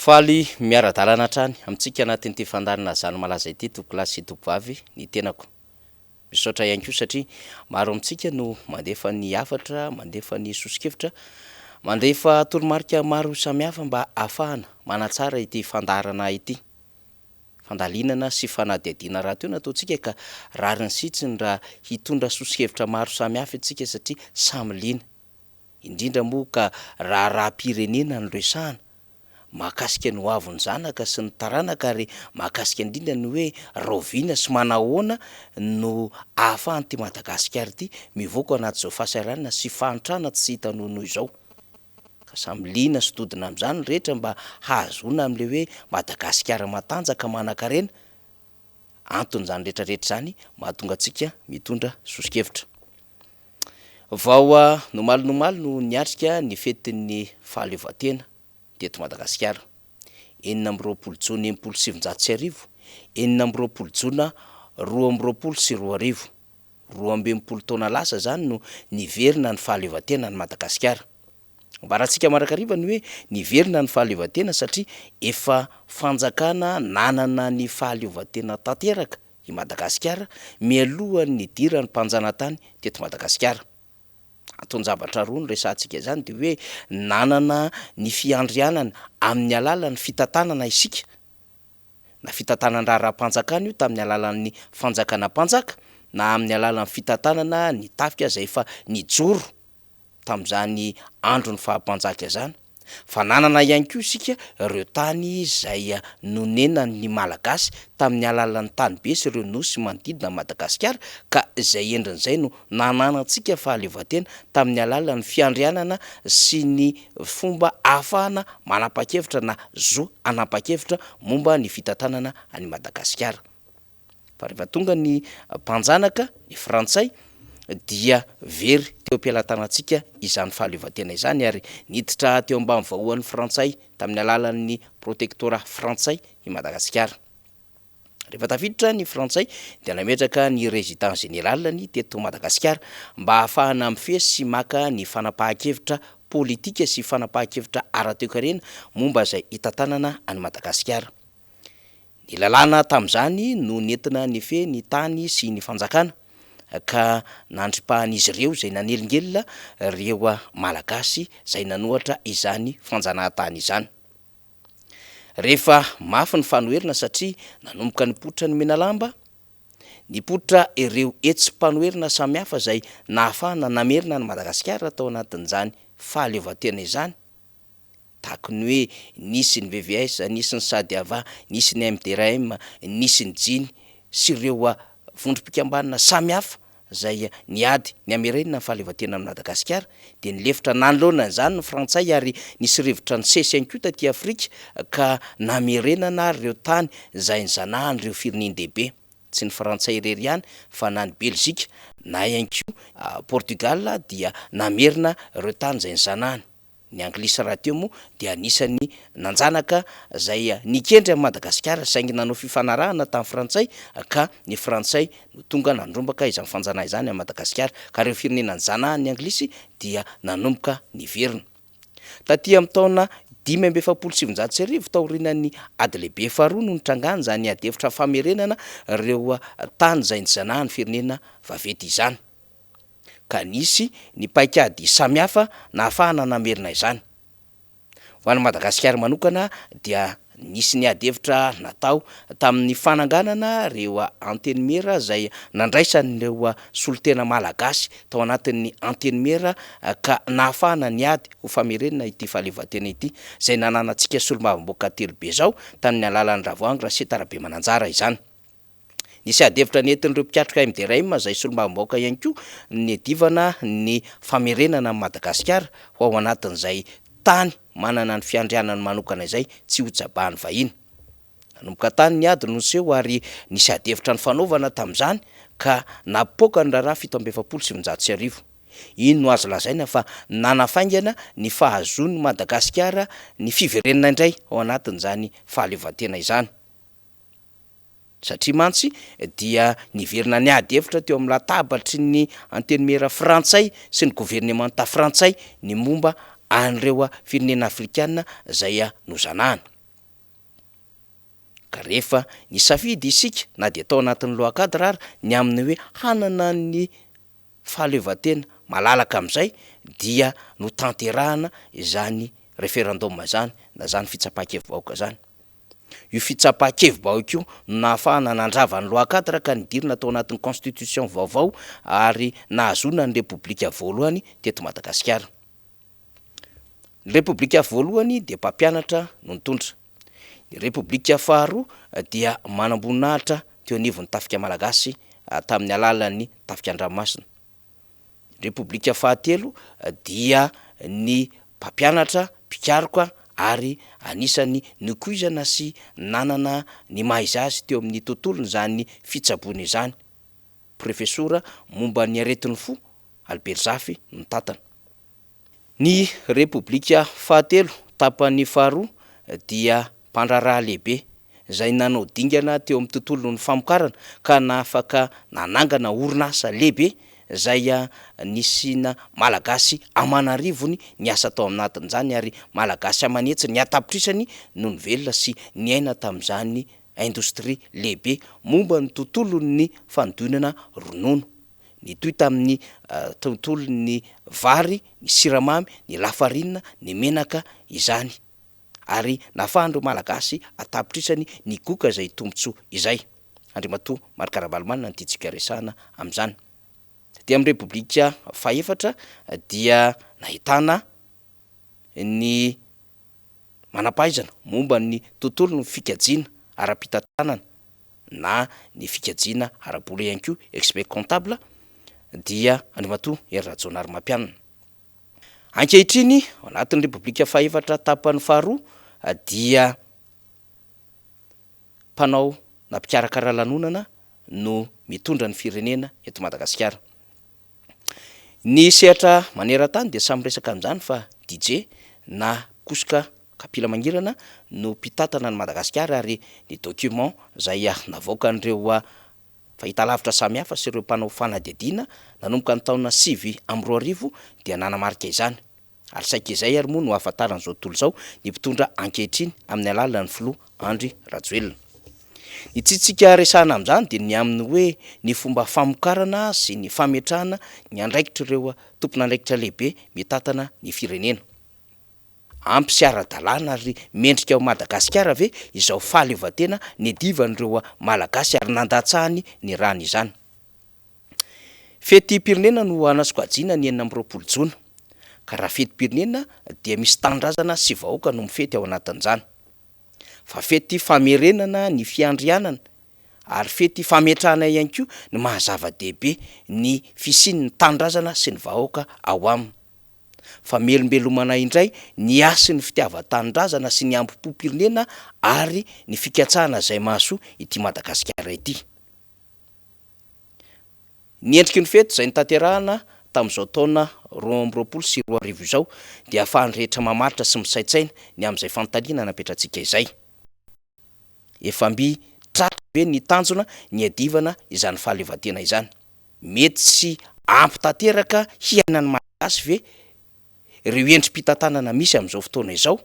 Faly miara-dalana hatrany amintsika anatin'ity fandarina zany malaza ity tokolasy tovavy ny tenako. Misaotra ihany koa satria maro amintsika no mandefa ny hafatra, mandefa ny sosikevitra, mandefa toromarika maro samihafa mba ahafahana manatsara ity fandarana ity. Fandalinana sy fanadihadiana raha teo nataontsika ka rariny sitsiny raha hitondra sosikevitra maro samihafa itsika satria samy liana. Indrindra moa ka raha-pirenena no resahana mahakasika ny hoaviny zanaka sy ny taranaka ary mahakasika indrindra ny hoe roviana sy manahoana no ahafahanyty Madagasikara ity mivoaka anaty zao fahasahiranana sy fahantrana tsy hitanoho noho izao. Ka samy liana sy dodina amin'izany rehetra mba hahazoana amin'le hoe Madagasikara matanjaka manan-karena. Anton'izany rehetrarehetra zany mahatonga antsika mitondra sosikevitra. Vao nomaly no niatrika ny fetin'ny fahaleovantena teto Madagasikara. 9 Jona 1977, 9 Jona 2022, 12 taona lasa zany no niverina ny fahaleovantena ny Madagasikara. Mbaratsika marakariva ny hoe niverina ny fahaleovantena satria efa fanjakana nanana ny fahaleovantena tanteraka i Madagasikara mialohan'ny nidiran'ny mpanjanantany teto Madagasikara. Atonjavatra roa ny resantsika zany de hoe nanana ny fiandrianana amin'ny alalan'ny fitantanana isika. Na fitantanana raha-panjakana io tamin'ny alalan'ny fanjakana mpanjaka na amin'ny alalan'ny fitantanana ny tafika izay efa nijoro tamin'izany andro ny fahampanjaka zany. Fa nanana ihany koa isika ireo tany izay nonenan'ny malagasy tamin'ny alalan'ny tany be sy ireo nosy manodidina Madagasikara ka izay endrin'izay no nananantsika fahaleovantena tamin'ny alalan'ny fiandrianana sy ny fomba ahafahana manapa-kevitra na zo anapa-kevitra momba ny fitantanana any Madagasikara. Fa rehefa tonga ny mpanjanaka ny Frantsay dia very teo am-pialatanantsika izany fahaleovantena izany ary niditra teo ambany vahoan'ny Frantsay tamin'ny alalan'ny protectorat Frantsay i Madagasikara. Rehefa tafiditra ny Frantsay dia nametraka ny résident généralany teto Madagasikara mba ahafahana mifehy sy maka ny fanapahan-kevitra politika sy fanapahan-kevitra ara-toe-karena momba izay hitantanana any Madagasikara. Ny lalàna tamin'izany no nentina nifehy ny tany sy ny fanjakana ka nandripahan'izy ireo izay nanelingelina reo malagasy izay nanohatra izany fanjanahantany izany. Rehefa mafy ny fanoherina satria nanomboka nipoitra ny Menalamba, nipoitra ireo etsim-panoherina samihafa izay nahafahana namerina ny Madagasikara tao anatin'izany fahaleovantena izany. Tahaka ny hoe nisy ny VVS, nisy ny SADIAVA, nisy ny MDRM, nisy ny JINY sy ireo vondrom-pikambanana samihafa izay niady ny amerenina ny fahaleovantena amin'ny Madagasikara dia nilefitra nanoloana izany ny Frantsay ary nisy rivotra ny sesy ihany koa taty Afrika ka namerenana ireo tany izay nizanahan'ireo firenendehibe, tsy ny Frantsay irery ihany fa na ny Belzika na ihany koa Portugal dia namerina ireo tany izay nizanahany. Ny Anglisy raha teo moa dia anisany nanjanaka izay nikendry amin'ny Madagasikara saingy nanao fifanarahana tamin'ny Frantsay ka ny Frantsay no tonga nandrombaka izany fanjanaha izany amin'ny Madagasikara ka ireo firenena nizanahan'ny Anglisy dia nanomboka niverina. Taty amin'ny taona 577 taorian'ny ady lehibe faharoa no nitrangana izany ady hevitra famerenana ireo tany izay nizanahan'ny firenena vaventy izany. Ka nisy ny paikady samihafa nahafahana namerina izany. Ho an'ny Madagasikara manokana dia nisy ny ady hevitra natao tamin'ny fananganana reo anteny mera izay nandraisan'ireo solotena malagasy tao anatin'ny anteny mera ka nahafahana ny ady ho famerenana ity fahaleovantena ity izay nananantsika solombavamboaka telobe zao tamin'ny alalan'ny Ravoahangy Rasetarabe Mananjara izany. Nisy ady hevitra nentin'ireo mpiatrika MDRM izay solombavamboaka ihany koa ny adivana ny famerenana amin'ny Madagasikara ho ao anatin'izay tany manana ny fiandrianany manokana izay tsy ho jabahany vahiny. Nanomboka tany ny ady no seho ary nisy ady hevitra ny fanaovana tamin'izany ka napoaka ny raharaha 770. Iny no azo lazaina fa nanafaingana ny fahazon'ny Madagasikara ny fiverenana indray ao anatin'izany fahaleovantena izany. Satria mantsy dia niverina ny ady hevitra teo amin'ny latabatry ny anteny mera Frantsay sy ny gouvernemanta Frantsay ny momba an'ireo firenena afrikanina izay nozanahana. Ka rehefa ny safidy isika na de atao anatin'ny loakadra ary ny amin'ny hoe hanana ny fahaleovantena malalaka am'izay dia no tanterahana izany referendum zany na zany fitsapan-kevi-bahoaka zany. Io fitsapan-kevi-bahoaka io nahafahana nandrava ny loakadra ka nidirina atao anatin'ny constitution vaovao ary nahazona ny repoblika voalohany teto Madagasikara. Ny repoblika voalohany de mpampianatra no nitondra. Ny repoblika faharoa dia manam-boninahitra teo anivon'ny tafika malagasy tamin'ny alalan'ny tafika an-dranomasina. Repoblika fahatelo dia ny mpampianatra mpikaroka ary anisany nikoizana sy nanana ny maha-izy teo amin'ny tontolony zany fitsaboana izany. Profesora momba ny aretin'ny fo Albert Zafy no tantana. Ny repoblika fahatelo tapan'ny faharoa dia mpandraraha lehibe zay nanao dingana teo amin'ny tontolon'ny famokarana ka nafaka nanangana orinasa lehibe zay nisina malagasy amanarivony ny asa tao aminatin'izany ary malagasy amanetsy ny atapitrisany no ny velona sy ny aina tamin'izany indostria lehibe momba ny tontolon'ny fanodonana ronono. Ny toy tamin'ny tontolon'ny vary, ny siramamy, ny lafarinina, ny menaka izany. Ary nafahandreo malagasy atapitrisany ny goka zay tombotsoa izay. Andriamatoa Marc-Ravalomanina nititsika resahana am'izany. De amin'ny repoblika fahaefatra dia nahitana ny manampahaizana momba ny tontolon'ny fikajiana ara-pitantanana na ny fikajiana ara-bola ihany koa expert comptable dia Andriamatoa Hery Rajaonarimampianina. Ankehitriny ao anatin'ny repoblika fahaefatra tapan'ny faharoa dia mpanao na mpikarakara lanonana no mitondra ny firenena eto Madagasikara. Ny sehatra maneran-tany de samy resaka am'izany fa DJ na kosoka kapila mangirana no mpitantana ny Madagasikara ary ny document zay navoaka an'ireo fahitalavitra samihafa sy ireo mpanao fanadihadiana nanomboka ny taona 2020 dia nanamarika izany. Ary saika izay ary moa no ahafantaran'izao tontolo izao ny mpitondra ankehitriny amin'ny alalan'ny filoha Andry Rajoelina. Ny tsitsika resahana am'izany de ny amin'ny hoe ny fomba famokarana sy ny fametrahana ny andraikitra ireo tompon'andraikitra lehibe mitantana ny firenena. Ampy sy ara-dalàna ary mendrika ao Madagasikara ve izao fahaleovantena ny divan'ireo malagasy ary nandatsahany ny rano izany. Fetim-pirenena no anasokajiana ny 4 Jona. Ka raha fetim-pirenena dia misy tanindrazana sy vahoaka no mifety ao anatin'izany. Fa fety famerenana ny fiandrianana ary fety fametrahana ihany koa ny mahazava-dehibe ny fisian'ny tanindrazana sy ny vahoaka ao aminy. Fa melombelomana indray ny asy ny fitiava-tanindrazana sy ny ambom-pirenena ary ny fikatsahana zay mahasoa ity Madagasikara ity. Ny endriky ny fety zay nitanterahana tamin'izao taona 2020 sy 2021 izao dia ahafahan'ny rehetra mamaritra sy misaitsaina ny am'izay fanontaniana napetratsika izay. Efamby tratra be ny tanjona ny adivana izany fahaleovantena izany. Mety sy ampy tanteraka hiainan'ny malagasy ve ireo endrim-pitantanana misy am'izao fotoana izao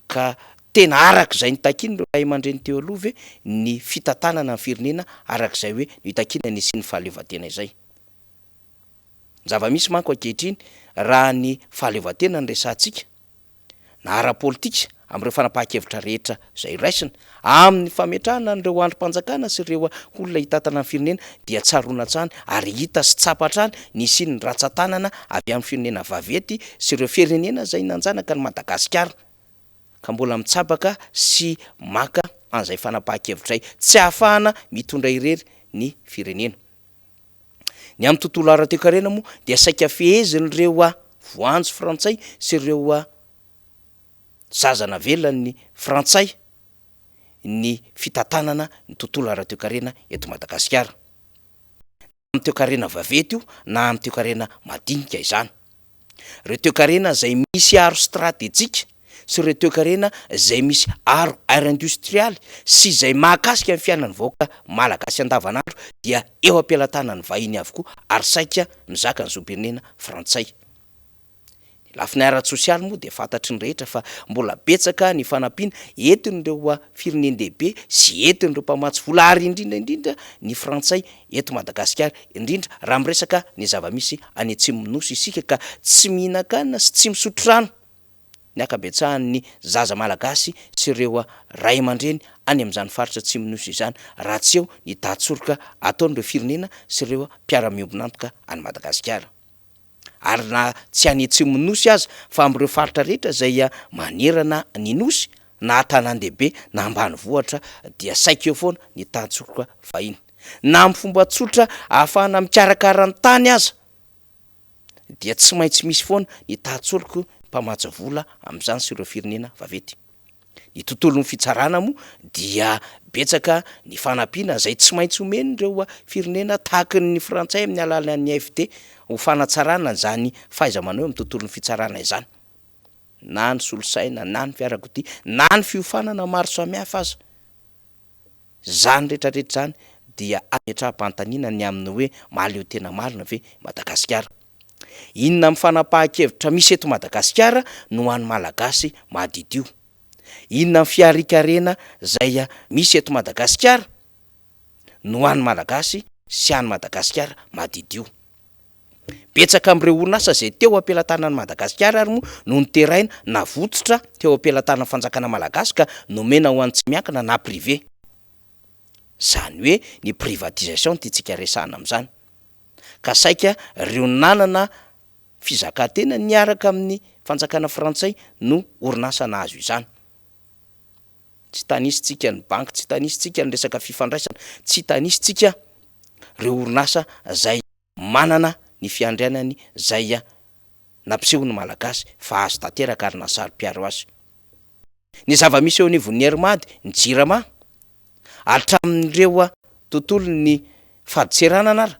ka tena arak'izay nitakiny ireo ray aman-dreny teo aloha ve ny fitantanana ny firenena arak'izay hoe no itakina ny sy ny fahaleovantena izay. Zava-misy manko ankehitriny raha ny fahaleovantena ny resantsika na ara-politika amin'ireo fanapahan-kevitra rehetra zay raisina amin'ny fametrahana n'ireo androm-panjakana sy ireo olona hitantana ny firenena dia tsaroana tsany ary hita sy tsapatrany ny siny ny ratsan-tanana avy amin'ny firenena vavety sy ireo firenena zay nanjanaka ny Madagasikara ka mbola mitsabaka sy maka an'izay fanapahan-kevitra tsy ahafahana mitondra irery ny firenena. Ny amin'ny tontolo ara-toe-karena moa dia saika fehezin'ireo voanjo frantsay sy ireo zazana velan'ny frantsay ny fitantanana ny tontolo ara-toe-karena eto Madagasikara. Amin'ny toe-karena vavety io na amin'ny toe-karena madinika izany. Ireo toe-karena zay misy aro stratégique sy ireo toe-karena zay misy aro air-industrialy sy zay mahakasika ny fiainan'ny vahoaka malagasy andavanandro dia eo am-pelantanan'ny vahiny avokoa ary saika mizaka ny zoom-pirenena frantsay. lafiny ara-tsosialy moa de fantatry ny rehetra fa mbola betsaka ny fanampiana entin'ireo firenendehibe sy entin'ireo mpamatsy vola ary indrindraindrindra ny frantsay eto Madagasikara, indrindra raha miresaka ny zava-misy any Atsimonosy isika ka tsy mihinan-kanina sy tsy misotro rano ny akabetsahan'ny zaza malagasy sy ireo ray aman-dreny any amin'izany faritra Atsimonosy izany raha tsy eo ny datsoroka ataon'ireo firenena sy ireo mpiara-miombonantoka any Madagasikara. Ary na tsy any Atsimonosy aza fa am'ireo faritra rehetra zay manerana ny nosy na tanàn-dehibe na ambanivohitra dia saika eo foana ny datsoroka vahiny. Na amin'ny fomba tsotra ahafahana mikarakara ny tany aza dia tsy maintsy misy foana ny datsoroka mpamatsy vola amin'izany sy ireo firenena vavety. Ny tontolon'ny fitsarana moa dia betsaka ny fanampiana zay tsy maintsy omen'ireo firenena tahaka ny frantsay amin'ny alalan'ny AFD ho fanatsarana zany fahaiza-manao amin'ny tontolon'ny fitsarana izany. Na ny solosaina, na ny fiarakodia, na ny fiofanana maro samihafa aza. Zany rehetrarehetra zany dia ametraha-panontaniana ny amin'ny hoe mahaleo tena marina ve Madagasikara. Inona amin'ny fanapahan-kevitra misy eto Madagasikara no an'ny malagasy mahadidio? Inona amin'ny fiarikarena zay misy eto Madagasikara no an'ny malagasy sy an'ny Madagasikara mahadidio? Betsaka am'ireo orinasa zay teo ampelantanan'ny Madagasikara ary moa no niteraina na vototra teo ampelantanan'ny fanjakana malagasy ka nomena ho an'ny tsy miankina na privé. Zany hoe ny privatisation tiantsika resahana amin'izany. Ka saika ireo nanana fizakantena niaraka amin'ny fanjakana frantsay no orinasa nahazo izany. Tsy tanisitsika ny banky, tsy tanisitsika ny resaka fifandraisana, tsy tanisitsika ireo orinasa zay manana ny fiandrianany zay nampiseho ny malagasy fa azo tanteraka ary nasary-piaro azy. Ny zava-misy eo anivon'ny Hermady, ny Jirama, hatramin'ireo tontolon'ny faditseranana ara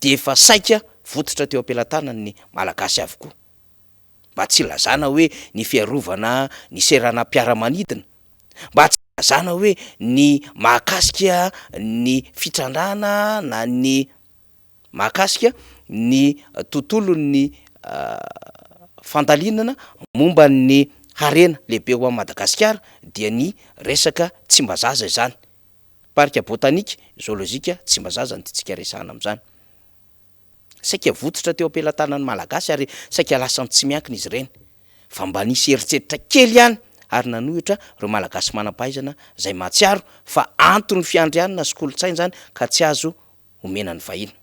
de efa saika vototra teo ampelantanan'ny malagasy avokoa. Mba tsy lazana hoe ny fiarovana ny seranam-piaramanidina, mba tsy lazana hoe ny mahakasika ny fitrandrana na ny mahakasika ny tontolon'ny fandalinana momba ny harena lehibe ho an'ny Madagasikara dia ny resaka tsimbazaza izany. Parika botanika, zoolojika, tsimbazaza ny tiantsika resahana amin'izany. Saika vototra teo ampelantanan'ny malagasy ary saika lasany tsy miankina izy ireny. Fa mba nisy eritseritra kely ihany ary nanohitra ireo malagasy manam-pahaizana zay mahatsiaro fa antony fiandrianana sy kolontsaina zany ka tsy azo omena ny vahiny.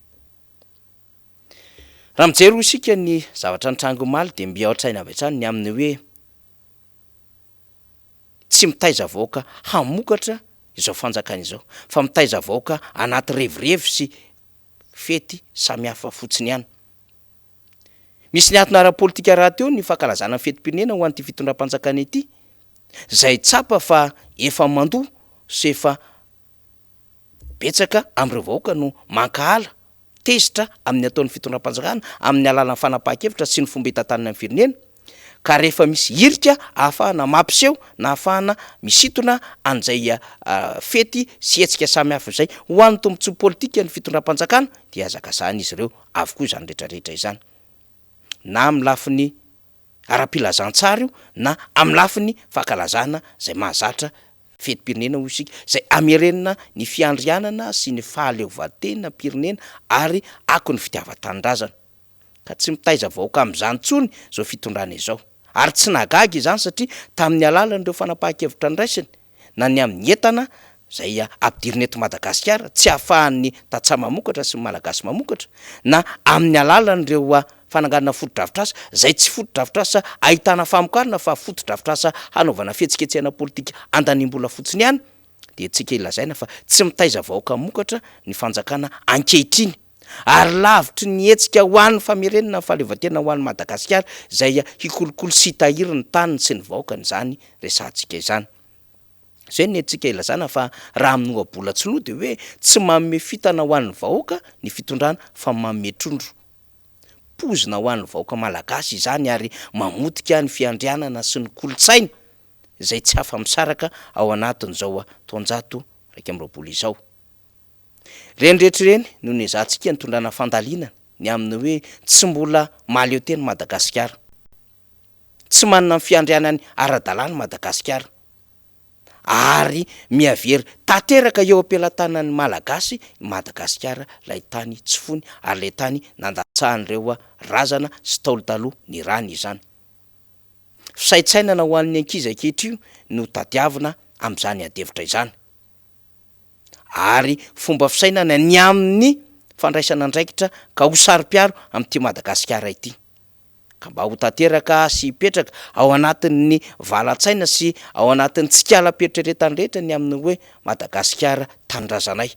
Raha mijery ho isika ny zavatra nitrango omaly de miaotra-aina avy hatrany ny amin'ny hoe tsy mitaiza vahoaka hamokatra izao fanjakana izao, fa mitaiza vahoaka anaty revirevy sy fety samihafa fotsiny ihany. Misy ny antony ara-politika raha teo ny fankalazana ny fetim-pirenena ho an'ity fitondram-panjakana ity, zay tsapa fa efa mandoa sy efa betsaka am'ireo vahoaka no mankahala tezitra amin'ny ataon'ny fitondram-panjakana amin'ny alalan'ny fanapahan-kevitra sy ny fomba hitantanana amin'ny firenena. Ka rehefa misy hirika ahafahana mampiseho na ahafahana misintona an'izay fety sy hetsika samihafa izay ho an'ny tombontsoa politika ny fitondram-panjakana dia azaka zany izy ireo avokoa izany rehetrarehetra izany. Na amin'ny lafiny ara-pilazantsara io na amin'ny lafiny fankalazana zay mahazatra fetim-pirenena ho isika zay amerenina ny fiandrianana sy ny fahaleovantena pirenena ary ako ny fitiavan-tanindrazana. Ka tsy mitaiza vahoaka amin'izany tsony zao fitondrana izao. Ary tsy nagaga izany satria tamin'ny alalan'ireo fanapahan-kevitra niraisiny na ny amin'ny entana zay ampidirina eto Madagasikara tsy ahafahan'ny tatsama mamokatra sy malagasy mamokatra na amin'ny alalan'ireo fananganana foto-drafitrasa zay tsy foto-drafitrasa ahitana famokarana fa foto-drafitrasa hanaovana fihetsiketsehana politika andaniam-bola fotsiny ihany de tsika ilazaina fa tsy mitaiza vahoaka mamokatra ny fanjakana ankehitriny. Ary lavitry ny hetsika ho an'ny famerenana ny fahaleovantena ho an'ny Madagasikara zay hikolokolo sy hitahiry ny taniny sy ny vahoakany zany resantsika izany. Zay ny hetsika ilazana fa raha amin'ny ohabola tsy loha de hoe tsy manome fitana ho an'ny vahoaka ny fitondrana fa manome trondro. Pozina ho an'ny vahoaka malagasy izany ary mamotika ny fiandrianana sy ny kolontsaina zay tsy afa-misaraka ao anatin'izao taonjato 2020 izao. Reny rehetrareny no nezahantsika ny tondrana fandaliana ny amin'ny hoe tsy mbola mahaleo teny Madagasikara. tsy manana ny fiandrianany ara-dalàny Madagasikara, ary miavery tanteraka eo am-pelantanan'ny malagasy Madagasikara lay tany tsy fony, ary lay tany nandatsahan'ireo razana sy taolo taloha ny rany izany. Fisaintsainana ho an'ny ankizy ankehitriny no tadiavina am'izany adevitra izany, ary fomba fisainana ny amin'ny fandraisana andraikitra ka ho sari-piaro am'ty Madagasikara ity, ka mba ho tanteraka sy hipetraka ao anatin'ny valan-tsaina sy ao anatin'ny tsikala-peritreretany rehetra ny amin'ny hoe Madagasikara tany-drazanay,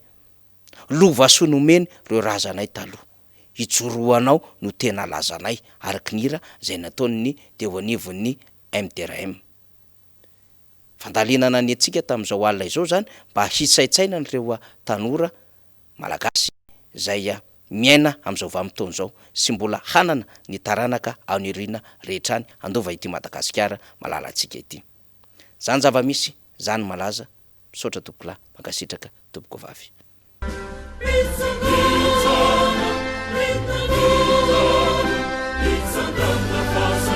lova soa nomeny reo razanay taloha, ijoroanao no tena lazanay, araky nira zay nataony teo anivon'ny MDRM. Fandalinana ny antsika tamin'izao alina izao zany mba hisaintsaina n'ireo tanora malagasy zay miaina am'izao vanim-potoana zao sy mbola hanana ny taranaka aoniriana rehetrany andova ity Madagasikara malala antsika ity. Zany zava-misy, zany malaza, misaotra tompokolahy, mankasitraka tompoko vavy. It's a